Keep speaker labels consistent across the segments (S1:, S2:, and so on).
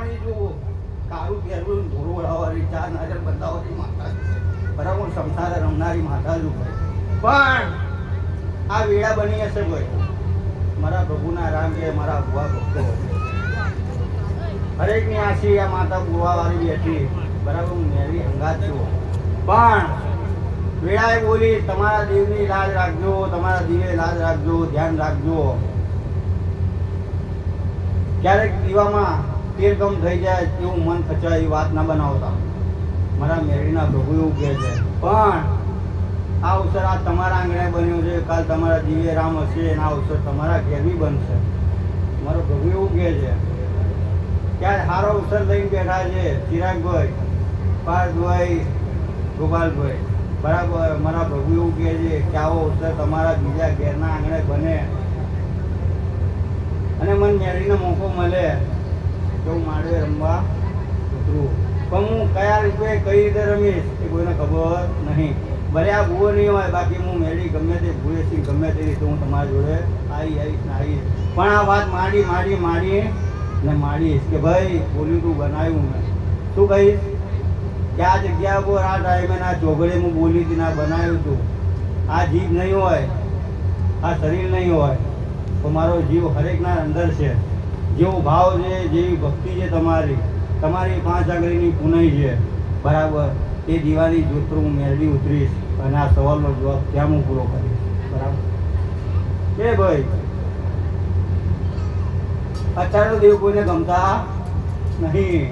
S1: પાણી જો કાળું પહેરવું ધોળું વળાવવાની ચાર નારિયેળ બતાવવાની માતા બરાબર સંસારે રમનારી માતા જ પણ આ વેળા બની હશે ભાઈ મારા પ્રભુના રામ કે મારા ભુવા ભક્તો હરેકની આશી આ માતા ભુવાવાળી બેઠી બરાબર હું મેરી હંગાત છું પણ વેળાએ બોલી તમારા દેવની લાજ રાખજો તમારા દીવે લાજ રાખજો ધ્યાન રાખજો ક્યારેક દીવામાં તેલ કમ થઈ જાય એવું મન ખચાય એ વાત ના બનાવતા મારા મેરીના પ્રભુ એવું કહે છે પણ આ અવસર આ તમારા આંગણે બન્યો છે કાલ તમારા દિવ્ય રામ હશે અને આ અવસર તમારા ઘેર બી બનશે મારો પ્રભુ એવું કહે છે ક્યારે સારો અવસર લઈને બેઠા છે ચિરાગભાઈ પાર્થભાઈ ગોપાલભાઈ બરાબર મારા પ્રભુ એવું કહે છે કે આવો અવસર તમારા બીજા ઘેરના આંગણે બને અને મને મેળવીને મોકો મળે તો હું માંડવે રમવા ઉતરું પણ હું કયા રૂપે કઈ રીતે રમીશ એ કોઈને ખબર નહીં ભલે આ ભૂવો નહીં હોય બાકી હું મેળી ગમે તે ભૂએથી ગમે તે રીતે હું તમારી જોડે આવીશ પણ આ વાત માડીશ કે ભાઈ બોલ્યું તું બનાવ્યું મેં શું કહીશ કે આ જગ્યા પર આ ટાઈમે ના ચોગડે હું બોલી હતી ના બનાવ્યું હતું આ જીભ નહીં હોય આ શરીર નહીં હોય તો મારો જીવ હરેકના અંદર છે જેવો ભાવ છે જેવી ભક્તિ છે તમારી 5 આંગળીની પુનઈ છે બરાબર એ દીવાની જોતરું હું મેળવી ઉતરીશ અને આ સવાલનો જવાબ ત્યાં હું પૂરો કરીશ બરાબર કે ભાઈ અત્યારે તો દેવ કોઈને ગમતા નહીં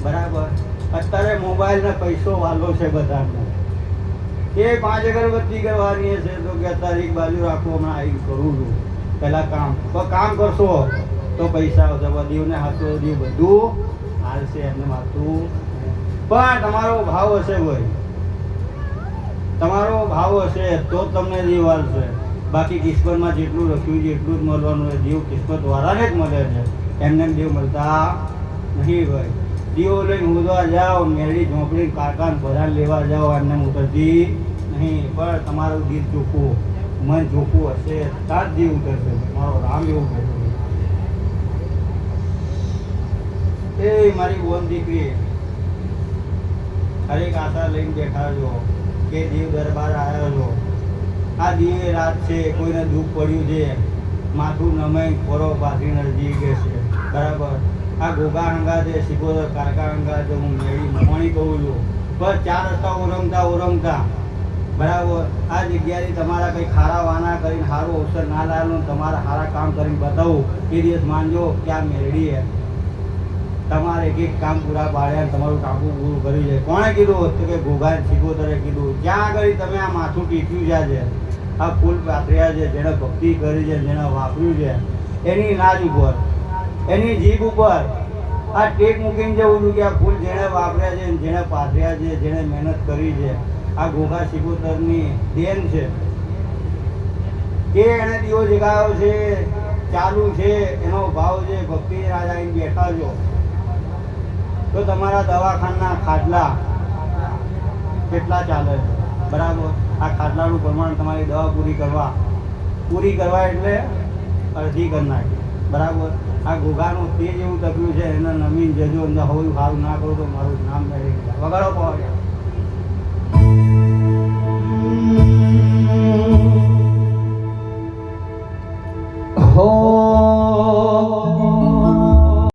S1: બરાબર અત્યારે મોબાઈલ ને પૈસો વાલો છે બધાને એ 5 અગરબત્તી કરવાની છે તો કે અત્યારે એક બાજુ રાખો હમણાં આવી કરું છું પહેલા કામ કરશો તો પૈસા આવશે દેવને હાથો દેવ બધું હાલશે એમને માથું પણ તમારો ભાવ હશે ભાઈ તમારો ભાવ હશે તો જ તમને દેવ હાલશે બાકી કિસ્મતમાં જેટલું લખ્યું છે એટલું જ મળવાનું હોય દેવ કિસ્મત વાળાને જ મળે છે એમને દેવ મળતા નહીં ભાઈ દીવો લઈને ઉદવા જાઓ મેળી ઝોંપડી કાકાને ભરાન લેવા જાઓ એમને ઉતરતી નહીં પણ તમારું દિલ ચોખ્ખું મન ચોખ્ખું હશે તાર જ દેવ ઉતરશે મારો રામ એવું કહેતો એ મારી બોન દીકરી હરેક આશા લઈને બેઠા છો કે દેવ દરબાર આવ્યો છો આ દિવે રાત છે કોઈને દુઃખ પડ્યું છે માથું નમાઈ ખોરો પાથરીને અરજી કે છે બરાબર આ ગોગા હંગા છે સિકોદર કારકા હંગા છે હું મેળી મહોણી કહું છું બસ 4 રસ્તા ઓરંગતા બરાબર આ જગ્યાથી તમારા કંઈ ખારા વાના કરીને સારું અવસર ના લાવેલું તમારા સારા કામ કરીને બતાવું એ દિવસ માનજો કે આ મેળીએ તમારે એક કામ પૂરા પાડ્યા તમારું કાપું પૂરું કર્યું છે કોણે કીધું તો કે ગોગા સિકોદરે કીધું જ્યાં આગળ તમે આ માથું ટીક્યું છે આ ફૂલ પાથર્યા છે જેણે ભક્તિ કરી છે જેણે વાપર્યું છે એની લાજ ઉપર એની જીભ ઉપર આ ટેક મૂકીને જવું છું કે આ ફૂલ જેણે વાપર્યા છે જેણે પાથર્યા છે જેણે મહેનત કરી છે આ ગોગા સિકોતરની દેન છે કે એને દીવો જગાવ્યો છે ચાલુ છે એનો ભાવ છે ભક્તિ રાજા અહીં બેઠા છો તો તમારા દવાખાના ખાટલા કેટલા ચાલે છે બરાબર આ ખાટલાનું પ્રમાણ તમારી દવા પૂરી કરવા એટલે અડધી કરી નાખી બરાબર આ ઘોઘાનું તેજ એવું તપ્યું છે એને નમીન જજો અંદર હોવું સારું ના કરો તો મારું નામ મેળવી વગાડો